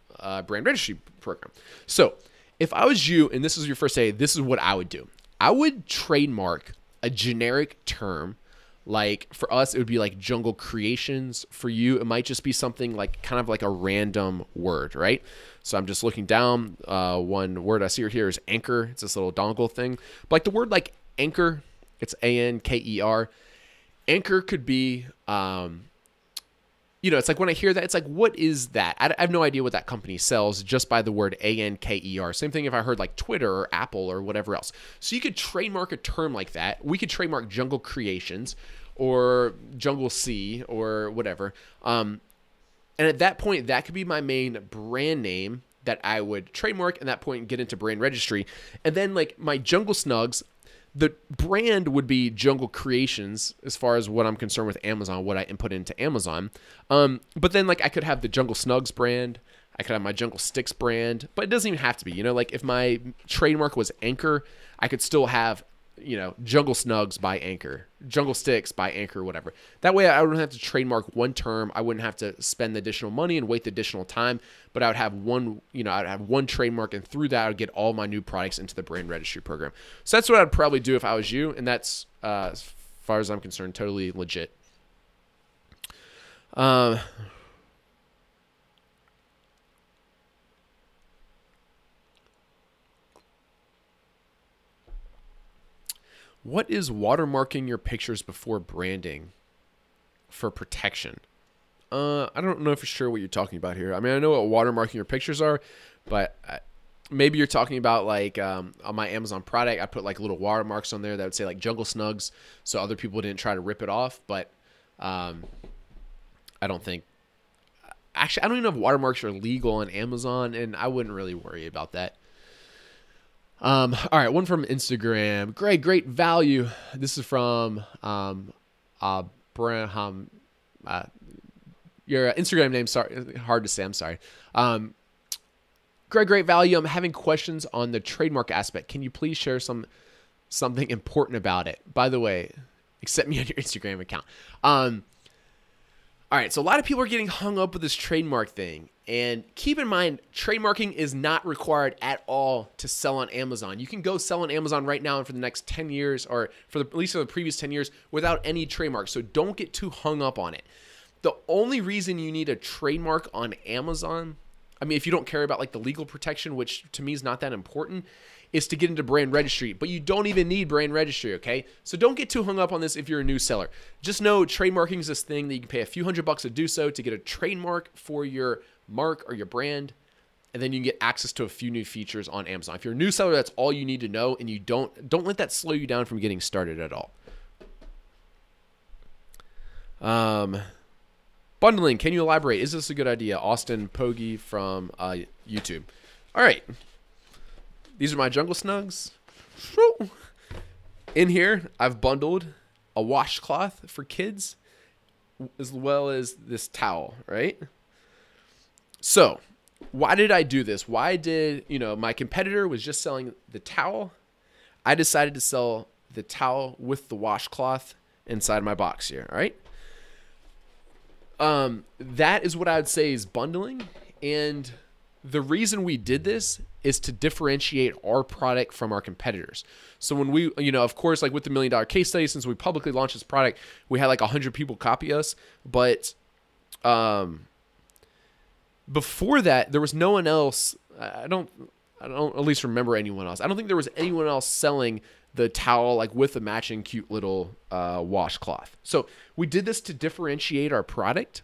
brand registry program. So if I was you and this was your first day, this is what I would do. I would trademark a generic term. Like for us, it would be like Jungle Creations. For you, it might just be something like kind of like a random word, right? So I'm just looking down. One word I see right here is anchor. It's this little dongle thing. But like the word like anchor, it's ANKER. Anchor could be it's like when I hear that, it's like, what is that? I have no idea what that company sells just by the word ANKER. Same thing if I heard like Twitter or Apple or whatever else. So you could trademark a term like that. We could trademark Jungle Creations or Jungle Sea or whatever. And at that point, that could be my main brand name that I would trademark, and at that point get into brand registry. And then like my Jungle Snugs, the brand would be Jungle Creations as far as what I'm concerned with Amazon, what I input into Amazon. But then like I could have the Jungle Snugs brand. I could have my Jungle Sticks brand, but it doesn't even have to be. Like if my trademark was Anchor, I could still have, Jungle Snugs by Anchor, Jungle Sticks by Anchor, whatever. That way I wouldn't have to trademark one term. I wouldn't have to spend the additional money and wait the additional time, but I would have one, I'd have one trademark, and through that I would get all my new products into the brand registry program. So that's what I'd probably do if I was you. And that's, as far as I'm concerned, totally legit. What is watermarking your pictures before branding for protection? I don't know for sure what you're talking about here. I mean, I know what watermarking your pictures are, but maybe you're talking about like on my Amazon product, I put like little watermarks on there that would say like Jungle Snugs, so other people didn't try to rip it off. But I don't think, actually, I don't even know if watermarks are legal on Amazon, and I wouldn't really worry about that. All right, one from Instagram. Great value. This is from Abraham. Your Instagram name, sorry, hard to say. I'm sorry. Great value. I'm having questions on the trademark aspect. Can you please share something important about it? By the way, accept me on your Instagram account. All right, so a lot of people are getting hung up with this trademark thing. And keep in mind, trademarking is not required at all to sell on Amazon. You can go sell on Amazon right now and for the next 10 years, or at least for the previous 10 years, without any trademark. So don't get too hung up on it. The only reason you need a trademark on Amazon, I mean, if you don't care about like the legal protection, which to me is not that important, is to get into brand registry. But you don't even need brand registry, okay? So don't get too hung up on this if you're a new seller. Just know trademarking is this thing that you can pay a few $100 to do so, to get a trademark for your mark or your brand, and then you can get access to a few new features on Amazon. If you're a new seller, that's all you need to know, and you don't let that slow you down from getting started at all. Bundling, can you elaborate? Is this a good idea? Austin Pogi from YouTube. All right. These are my Jungle Snugs. In here, I've bundled a washcloth for kids as well as this towel, right? So why did I do this? Why did, my competitor was just selling the towel. I decided to sell the towel with the washcloth inside my box here, all right? That is what I would say is bundling. And the reason we did this is to differentiate our product from our competitors. So when we, of course, like with the $1 Million Case Study, since we publicly launched this product, we had like 100 people copy us. But before that, there was no one else. I don't at least remember anyone else. I don't think there was anyone else selling the towel like with a matching cute little washcloth. So we did this to differentiate our product.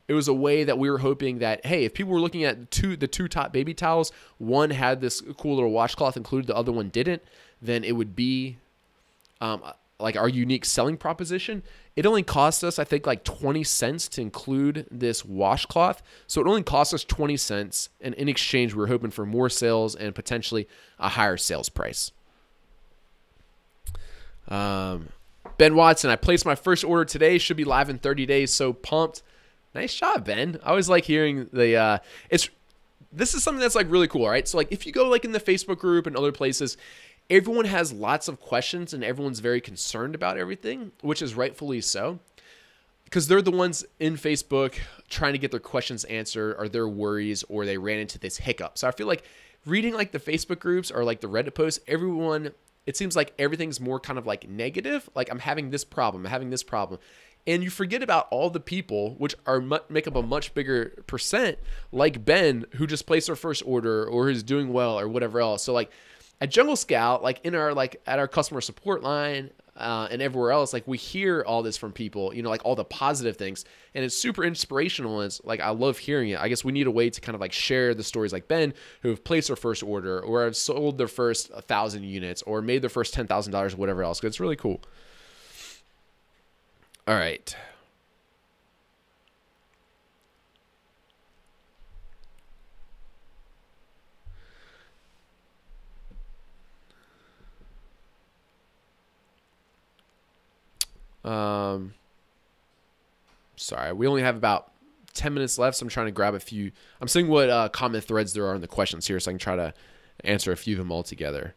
It was a way that we were hoping that, hey, if people were looking at the two top baby towels, one had this cool little washcloth included, the other one didn't, then it would be like our unique selling proposition. It only cost us, I think, like 20 cents to include this washcloth. So it only cost us 20 cents. And in exchange, we were hoping for more sales and potentially a higher sales price. Ben Watson, I placed my first order today. Should be live in 30 days. So pumped. Nice job, Ben. I always like hearing the, this is something that's like really cool, right? So like if you go like in the Facebook group and other places, everyone has lots of questions and everyone's very concerned about everything, which is rightfully so, because they're the ones in Facebook trying to get their questions answered or their worries, or they ran into this hiccup. So I feel like reading like the Facebook groups or like the Reddit posts, everyone, it seems like everything's more kind of like negative. Like I'm having this problem, I'm having this problem. And you forget about all the people, which are make up a much bigger percent, like Ben, who just placed their first order or is doing well or whatever else. So like at Jungle Scout, like in our at our customer support line, and everywhere else, like we hear all this from people, you know, like all the positive things, and it's super inspirational. And it's like, I love hearing it. I guess we need a way to kind of like share the stories like Ben, who have placed their first order or have sold their first 1,000 units or made their first $10,000 or whatever else. 'Cause it's really cool. All right. Sorry, we only have about 10 minutes left, so I'm trying to grab a few. I'm seeing what common threads there are in the questions here, so I can try to answer a few of them all together.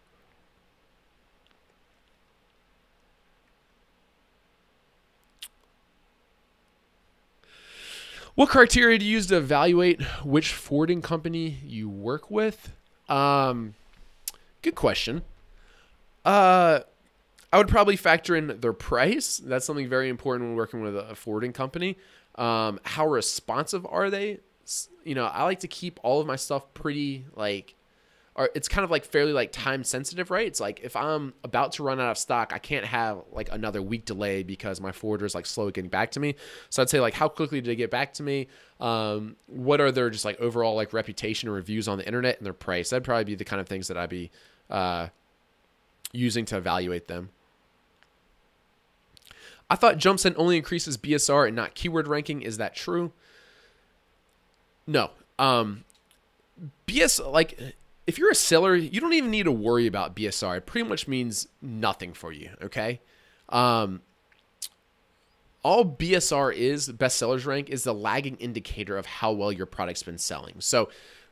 What criteria do you use to evaluate which forwarding company you work with? Good question. I would probably factor in their price. That's something very important when working with a forwarding company. How responsive are they? You know, I like to keep all of my stuff pretty like, or it's kind of like fairly like time sensitive, right? It's like if I'm about to run out of stock, I can't have like another week delay because my forwarder is like slow at getting back to me. So I'd say like, how quickly did they get back to me? What are their just like overall like reputation or reviews on the internet, and their price? That'd probably be the kind of things that I'd be using to evaluate them. I thought JumpSend only increases BSR and not keyword ranking. Is that true? No. Like if you're a seller, you don't even need to worry about BSR. It pretty much means nothing for you. Okay. All BSR is, best sellers rank, is the lagging indicator of how well your product's been selling. So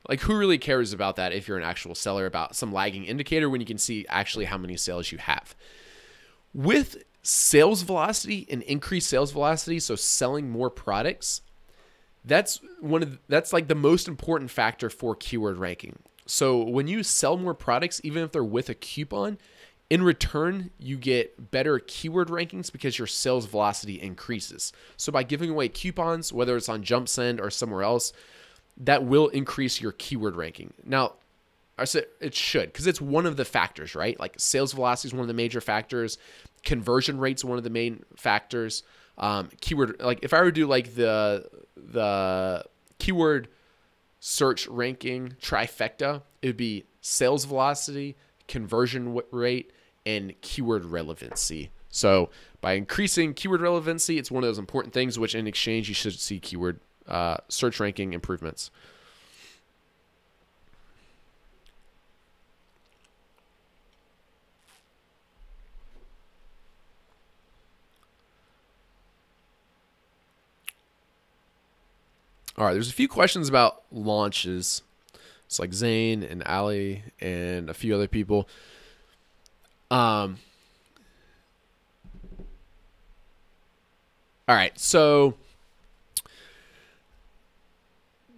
like, who really cares about that if you're an actual seller, about some lagging indicator when you can see actually how many sales you have? With sales velocity and increased sales velocity, so selling more products, that's like the most important factor for keyword ranking. So when you sell more products, even if they're with a coupon, in return, you get better keyword rankings because your sales velocity increases. So by giving away coupons, whether it's on JumpSend or somewhere else, that will increase your keyword ranking. Now, I said it should, because it's one of the factors, right? Like sales velocity is one of the major factors. Conversion rate's one of the main factors. Keyword, like if I were to do like the keyword search ranking trifecta, it would be sales velocity, conversion rate, and keyword relevancy. So by increasing keyword relevancy, it's one of those important things, which in exchange, you should see keyword search ranking improvements. All right, there's a few questions about launches. It's like Zane and Ali and a few other people. All right, so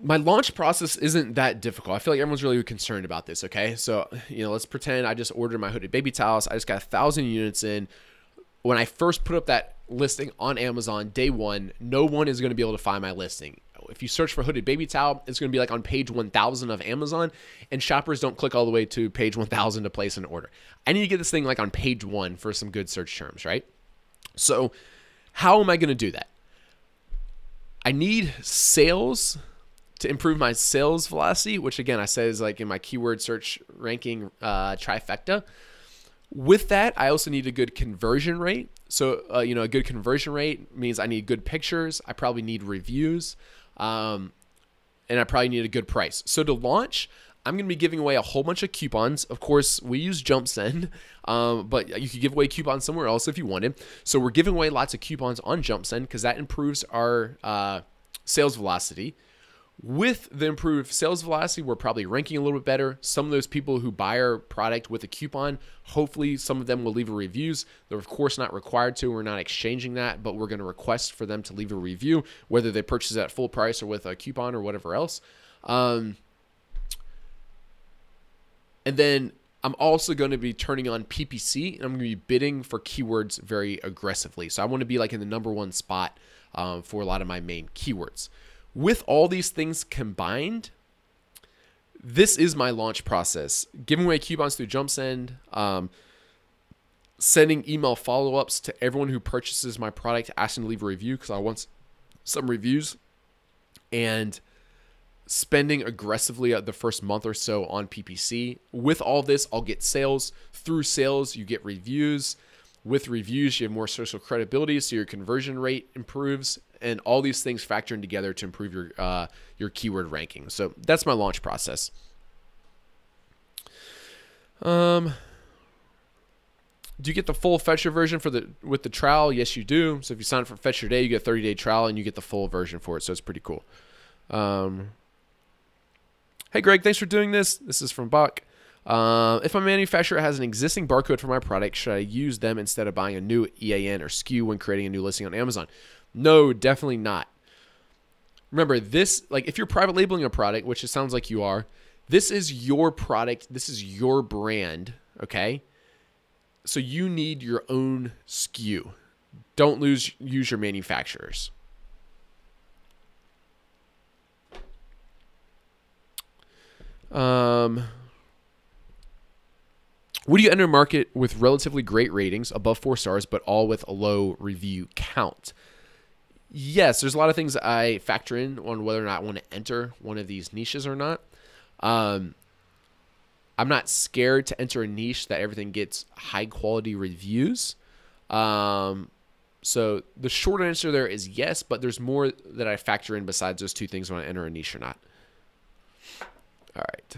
my launch process isn't that difficult. I feel like everyone's really concerned about this, okay? So, you know, let's pretend I just ordered my hooded baby towels. I just got 1,000 units in. When I first put up that listing on Amazon, day one, no one is going to be able to find my listing. If you search for hooded baby towel, it's going to be like on page 1,000 of Amazon, and shoppers don't click all the way to page 1,000 to place an order. I need to get this thing like on page 1 for some good search terms, right? So how am I going to do that? I need sales to improve my sales velocity, which again, I said is like in my keyword search ranking trifecta. With that, I also need a good conversion rate. So, you know, a good conversion rate means I need good pictures. I probably need reviews. And I probably need a good price. So to launch, I'm going to be giving away a whole bunch of coupons. Of course, we use JumpSend, but you could give away coupons somewhere else if you wanted. So we're giving away lots of coupons on JumpSend because that improves our sales velocity. With the improved sales velocity, we're probably ranking a little bit better. Some of those people who buy our product with a coupon, hopefully some of them will leave a reviews. They're of course not required to. We're not exchanging that, but we're going to request for them to leave a review, whether they purchase it at full price or with a coupon or whatever else. And then I'm also going to be turning on PPC, and I'm going to be bidding for keywords very aggressively. So I want to be like in the #1 spot for a lot of my main keywords. With all these things combined, this is my launch process. Giving away coupons through JumpSend, sending email follow-ups to everyone who purchases my product, asking to leave a review because I want some reviews, and spending aggressively the first month or so on PPC. With all this, I'll get sales. Through sales, you get reviews. With reviews, you have more social credibility, so your conversion rate improves, and all these things factor in together to improve your keyword ranking. So that's my launch process. Do you get the full Fetcher version with the trial? Yes, you do. So if you sign up for Fetcher Day, you get a 30-day trial and you get the full version for it. So it's pretty cool. Hey, Greg, thanks for doing this. This is from Buck. If a manufacturer has an existing barcode for my product, should I use them instead of buying a new EAN or SKU when creating a new listing on Amazon? No, definitely not. Remember, this, like, if you're private labeling a product, which it sounds like you are, this is your product. This is your brand, okay? So you need your own SKU. Don't use your manufacturers. Would you enter a market with relatively great ratings, above 4 stars, but all with a low review count? Yes, there's a lot of things I factor in on whether or not I want to enter one of these niches or not. I'm not scared to enter a niche that everything gets high quality reviews. So the short answer there is yes, but there's more that I factor in besides those two things when I enter a niche or not. All right.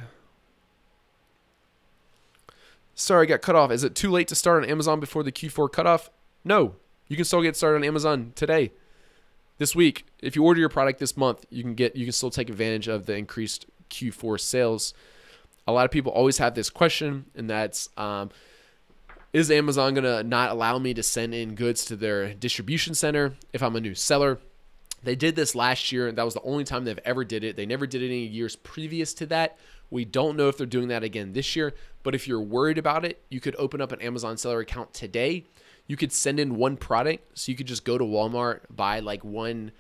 Sorry, I got cut off. Is it too late to start on Amazon before the Q4 cutoff? No, you can still get started on Amazon today, this week. If you order your product this month, you can still take advantage of the increased Q4 sales. A lot of people always have this question, and that's, is Amazon going to not allow me to send in goods to their distribution center if I'm a new seller? They did this last year, and that was the only time they've ever did it. They never did it any years previous to that. We don't know if they're doing that again this year, but if you're worried about it, you could open up an Amazon seller account today. You could send in one product, so you could just go to Walmart, buy like one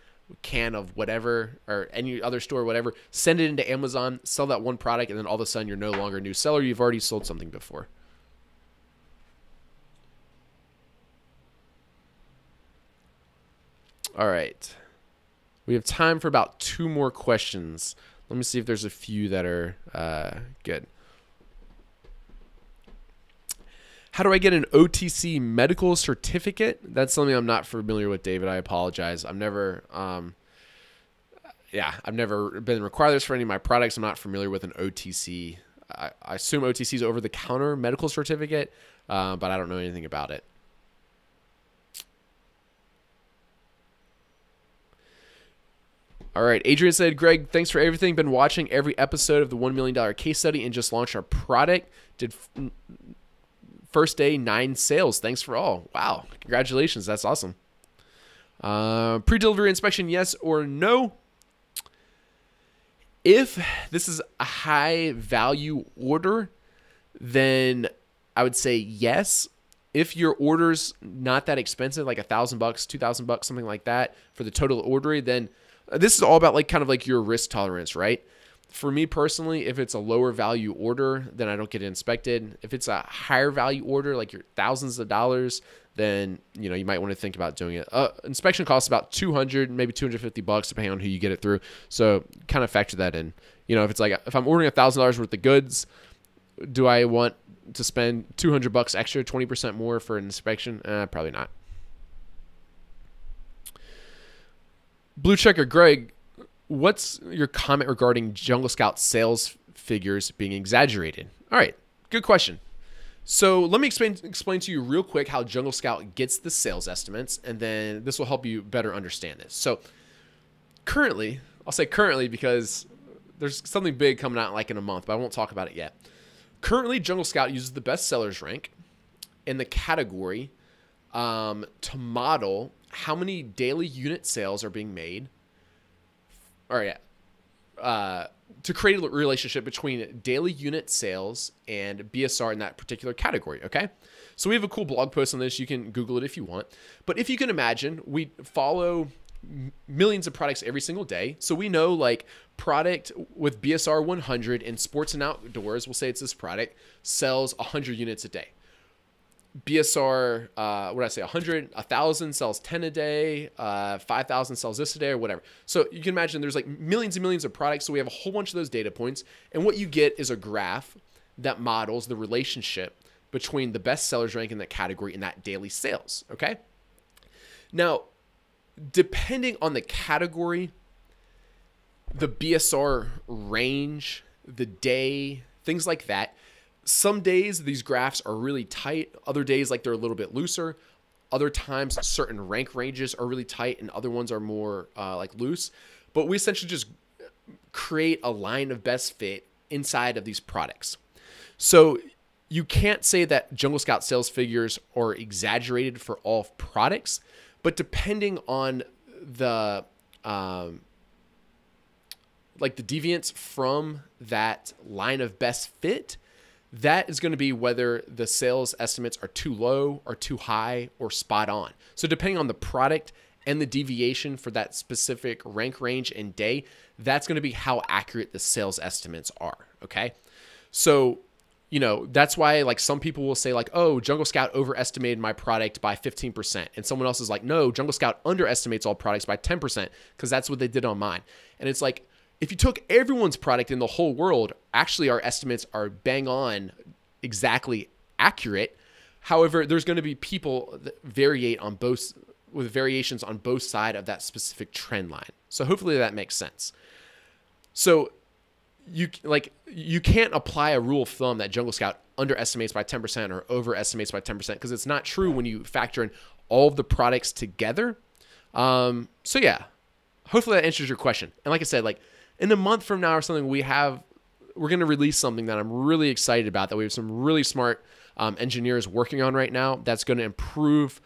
can of whatever, or any other store, whatever, send it into Amazon, sell that one product, and then all of a sudden you're no longer a new seller. You've already sold something before. All right. We have time for about 2 more questions. Let me see if there's a few that are good. How do I get an OTC medical certificate? That's something I'm not familiar with, David. I apologize. I've never been required this for any of my products. I'm not familiar with an OTC. I assume OTC is over-the-counter medical certificate, but I don't know anything about it. All right, Adrian said, Greg, thanks for everything. Been watching every episode of the $1 million case study and just launched our product. Did first day 9 sales. Thanks for all. Wow, congratulations. That's awesome. Pre-delivery inspection, yes or no? If this is a high value order, then I would say yes. If your order's not that expensive, like $1,000, $2,000, something like that for the total order, then this is all about like kind of like your risk tolerance, right? For me personally, if it's a lower value order, then I don't get it inspected. If it's a higher value order, like your thousands of dollars, then you might want to think about doing it. Inspection costs about $200, maybe $250, depending on who you get it through. So kind of factor that in. If it's like if I'm ordering $1,000 worth of goods, do I want to spend $200 extra, 20% more for an inspection? Probably not. Blue Checker Greg, what's your comment regarding Jungle Scout sales figures being exaggerated? All right, good question. So let me explain to you real quick how Jungle Scout gets the sales estimates, and then this will help you better understand this. So currently, I'll say currently because there's something big coming out like in a month, but I won't talk about it yet. Currently, Jungle Scout uses the best sellers rank in the category to model how many daily unit sales are being made, to create a relationship between daily unit sales and BSR in that particular category, okay? So we have a cool blog post on this. You can Google it if you want. But if you can imagine, we follow millions of products every single day. So we know like product with BSR 100 in sports and outdoors, we'll say it's this product, sells 100 units a day. BSR, what did I say, 100, 1,000 sells 10 a day, 5,000 sells this a day, or whatever. So you can imagine there's like millions and millions of products. So we have a whole bunch of those data points. And what you get is a graph that models the relationship between the best sellers rank in that category and that daily sales. Okay. Now, depending on the category, the BSR range, the day, things like that. Some days these graphs are really tight. Other days, like they're a little bit looser. Other times, certain rank ranges are really tight and other ones are more like loose. But we essentially just create a line of best fit inside of these products. So you can't say that Jungle Scout sales figures are exaggerated for all products, but depending on the like the deviance from that line of best fit, that is going to be whether the sales estimates are too low or too high or spot on. So depending on the product and the deviation for that specific rank range and day, that's going to be how accurate the sales estimates are. Okay. So, you know, that's why like some people will say like, oh, Jungle Scout overestimated my product by 15%. And someone else is like, no, Jungle Scout underestimates all products by 10% because that's what they did on mine. And it's like, if you took everyone's product in the whole world, actually our estimates are bang on exactly accurate. However, there's going to be people that variate on both, with variations on both sides of that specific trend line. So hopefully that makes sense. So you can't apply a rule of thumb that Jungle Scout underestimates by 10% or overestimates by 10% because it's not true when you factor in all of the products together. So yeah, hopefully that answers your question. And like I said, like in a month from now or something, we're going to release something that I'm really excited about, that we have some really smart engineers working on right now that's going to improve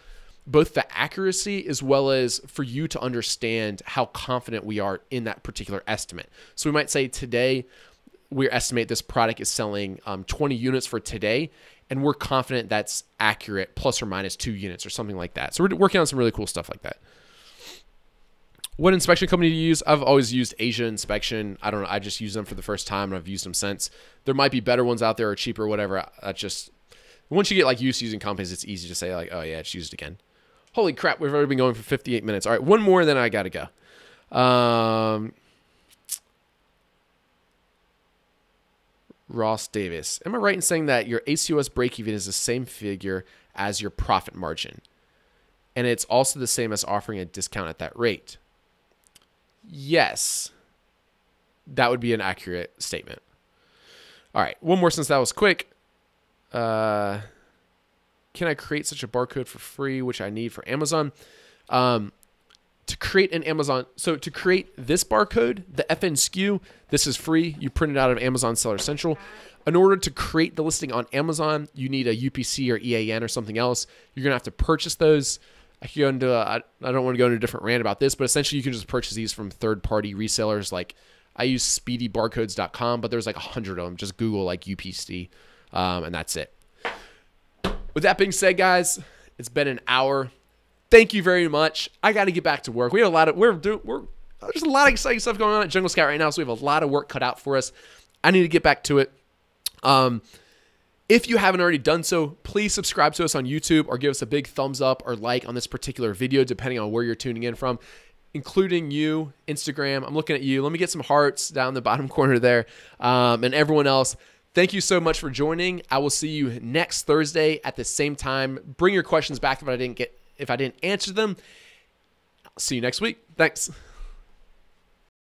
both the accuracy as well as for you to understand how confident we are in that particular estimate. So we might say today we estimate this product is selling 20 units for today, and we're confident that's accurate plus or minus 2 units or something like that. So we're working on some really cool stuff like that. What inspection company do you use? I've always used Asia Inspection. I don't know. I just used them for the first time and I've used them since. There might be better ones out there or cheaper or whatever. Once you get like used to using companies, it's easy to say like, oh yeah, it's used again. Holy crap, we've already been going for 58 minutes. All right, one more and then I got to go. Ross Davis. Am I right in saying that your ACOS break-even is the same figure as your profit margin? And it's also the same as offering a discount at that rate? Yes, that would be an accurate statement. All right, one more since that was quick. Can I create such a barcode for free, which I need for Amazon? To create an Amazon, so to create this barcode, the FN SKU, this is free. You print it out of Amazon Seller Central. In order to create the listing on Amazon, you need a UPC or EAN or something else. You're gonna have to purchase those. I could go into I don't want to go into a different rant about this, but essentially you can just purchase these from third-party resellers. Like I use speedybarcodes.com, but there's like 100 of them. Just Google like UPC, and that's it. With that being said, guys, it's been an hour. Thank you very much. I got to get back to work. We have there's a lot of exciting stuff going on at Jungle Scout right now, so we have a lot of work cut out for us. I need to get back to it. If you haven't already done so, please subscribe to us on YouTube or give us a big thumbs up or like on this particular video, depending on where you're tuning in from, including you, Instagram. I'm looking at you. Let me get some hearts down in the bottom corner there, and everyone else. Thank you so much for joining. I will see you next Thursday at the same time. Bring your questions back if I didn't answer them. I'll see you next week. Thanks.